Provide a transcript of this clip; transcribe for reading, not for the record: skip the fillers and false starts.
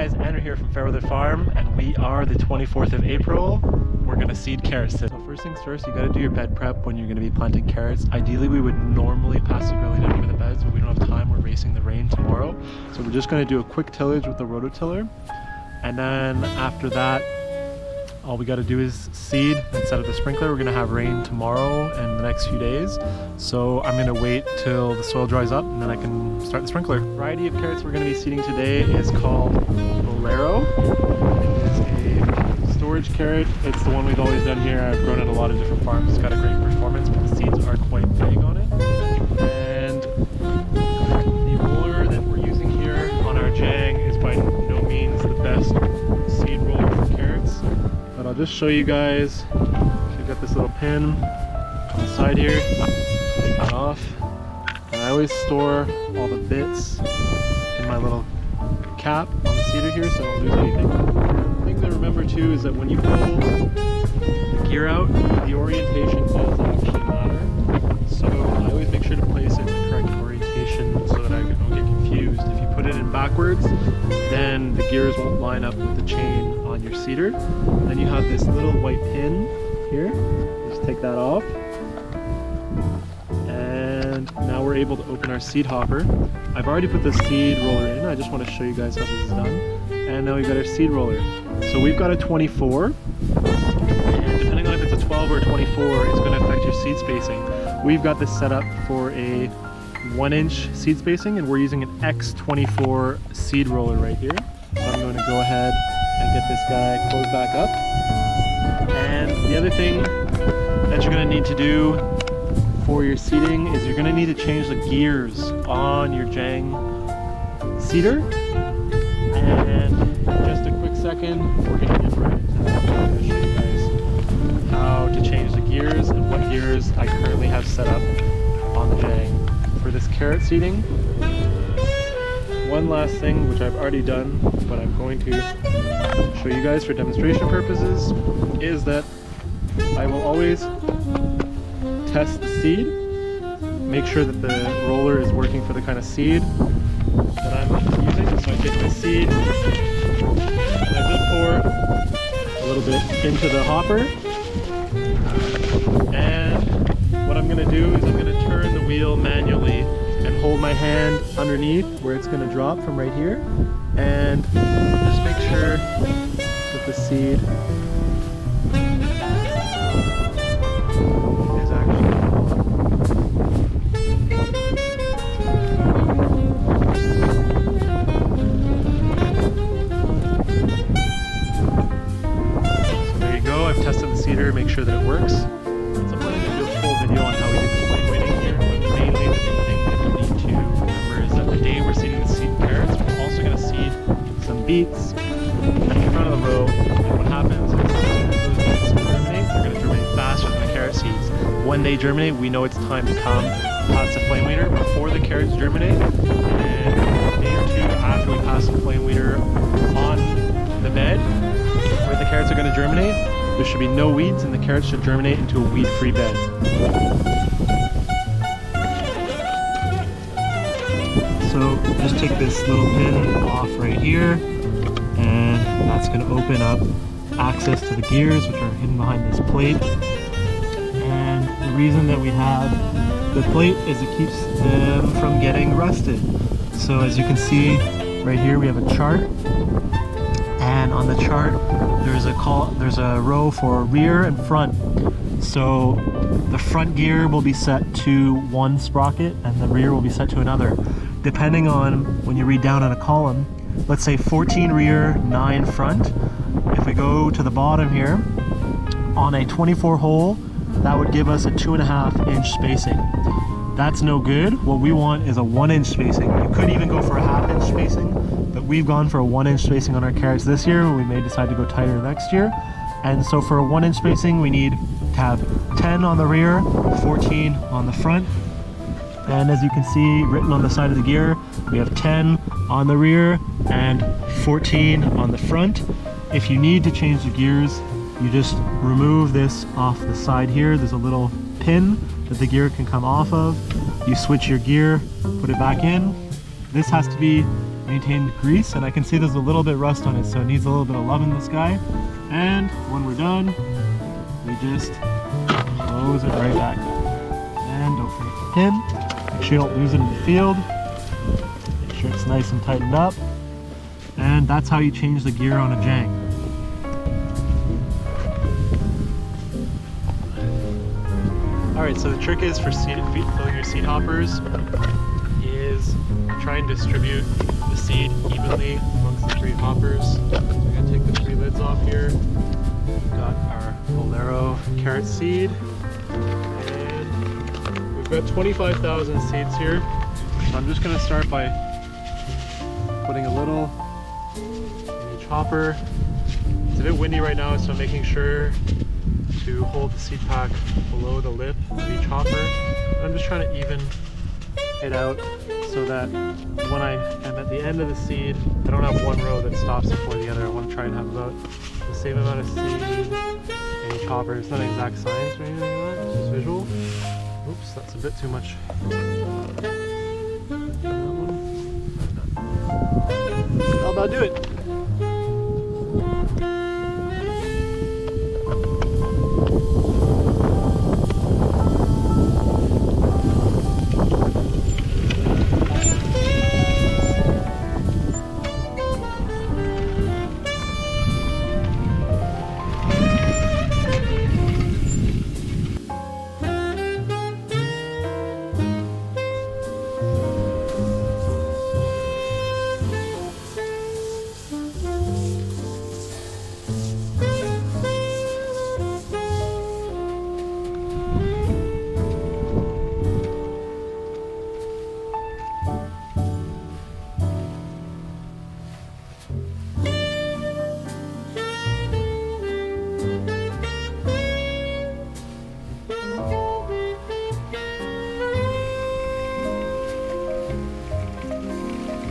guys, Andrew here from Fairweather Farm, and we are the 24th of April. We're gonna seed carrots. So first things first, you gotta do your bed prep when you're gonna be planting carrots. Ideally, we would normally pass the grilling over the beds, but we don't have time. We're racing the rain tomorrow. So we're just gonna do a quick tillage with the rototiller. And then after that, all we gotta do is seed and set up the sprinkler. We're gonna have rain tomorrow and the next few days. So I'm gonna wait till the soil dries up and then I can start the sprinkler. The variety of carrots we're gonna be seeding today is called Bolero. It's a storage carrot. It's the one we've always done here. I've grown at a lot of different farms. It's got a great performance, but the seeds are quite big on it. And the roller that we're using here on our Jang is by no means the best seed roller for carrots. But I'll just show you guys. We've got this little pin on the side here. Take that off. And I always store all the bits in my little cap on the seeder here so I don't lose anything. The thing to remember too is that when you pull the gear out, the orientation does actually matter. So I always make sure to place it in the correct orientation so that I don't get confused. If you put it in backwards, then the gears won't line up with the chain on your seeder. Then you have this little white pin here. Just take that off. And now we're able to open our seed hopper. I've already put the seed roller in. I just want to show you guys how this is done. And now we've got our seed roller. So we've got a 24. And depending on if it's a 12 or a 24, it's going to affect your seed spacing. We've got this set up for a 1-inch seed spacing, and we're using an X24 seed roller right here. So I'm going to go ahead and get this guy closed back up. And the other thing that you're going to need to do for your seeding is you're going to need to change the gears on your Jang seeder. And in just a quick second, we're going to get right into that. I'm going to show you guys how to change the gears and what gears I currently have set up on the Jang. For this carrot seeding, one last thing which I've already done, but I'm going to show you guys for demonstration purposes, is that I will always test the seed, make sure that the roller is working for the kind of seed that I'm using. So I take the seed and I just pour a little bit into the hopper, and what I'm going to do is I'm going to turn the wheel manually and hold my hand underneath where it's going to drop from right here, and just make sure that the seed is actually so there you go. I've tested the seeder, make sure that it works. So I'm going to do a full video on how we do the flame weighting here, but mainly the big thing that you need to remember is that the day we're seeding the seed carrots, we're also going to seed some beets at the front of the row. And what happens is as soon as those beets germinate, they're going to germinate faster than the carrot seeds. When they germinate, we know it's time to come past the flame weeder before the carrots germinate, and a day or two after we pass the flame weeder on the bed where the carrots are going to germinate. There should be no weeds, and the carrots should germinate into a weed-free bed. So just take this little pin off right here, and that's going to open up access to the gears, which are hidden behind this plate. And the reason that we have the plate is it keeps them from getting rusted. So as you can see right here, we have a chart, and on the chart there's a row for rear and front. So the front gear will be set to one sprocket and the rear will be set to another, depending on when you read down on a column. Let's say 14 rear, 9 front. If we go to the bottom here, on a 24 hole, that would give us a 2.5-inch spacing. That's no good. What we want is a 1-inch spacing. You could even go for a 1/2-inch spacing, but we've gone for a 1-inch spacing on our carrots this year. We may decide to go tighter next year. And so for a 1-inch spacing, we need to have 10 on the rear, 14 on the front. And as you can see written on the side of the gear, we have 10 on the rear and 14 on the front. If you need to change the gears, you just remove this off the side here. There's a little pin that the gear can come off of. You switch your gear, put it back in. This has to be maintain grease, and I can see there's a little bit rust on it, so it needs a little bit of love in this guy. And when we're done, we just close it right back up. And don't forget the pin. Make sure you don't lose it in the field. Make sure it's nice and tightened up. And that's how you change the gear on a Jang. Alright, so the trick is for filling your seed hoppers is try and distribute the seed evenly amongst the 3 hoppers. So we're going to take the 3 lids off here. We've got our Bolero carrot seed, and we've got 25,000 seeds here. So I'm just going to start by putting a little in each hopper. It's a bit windy right now, so I'm making sure to hold the seed pack below the lip of each hopper. And I'm just trying to even it out so that when I am at the end of the seed, I don't have one row that stops before the other. I want to try and have about the same amount of seed in each hopper. It's not exact science or anything like that, it's just visual. Oops, that's a bit too much. That'll about do it.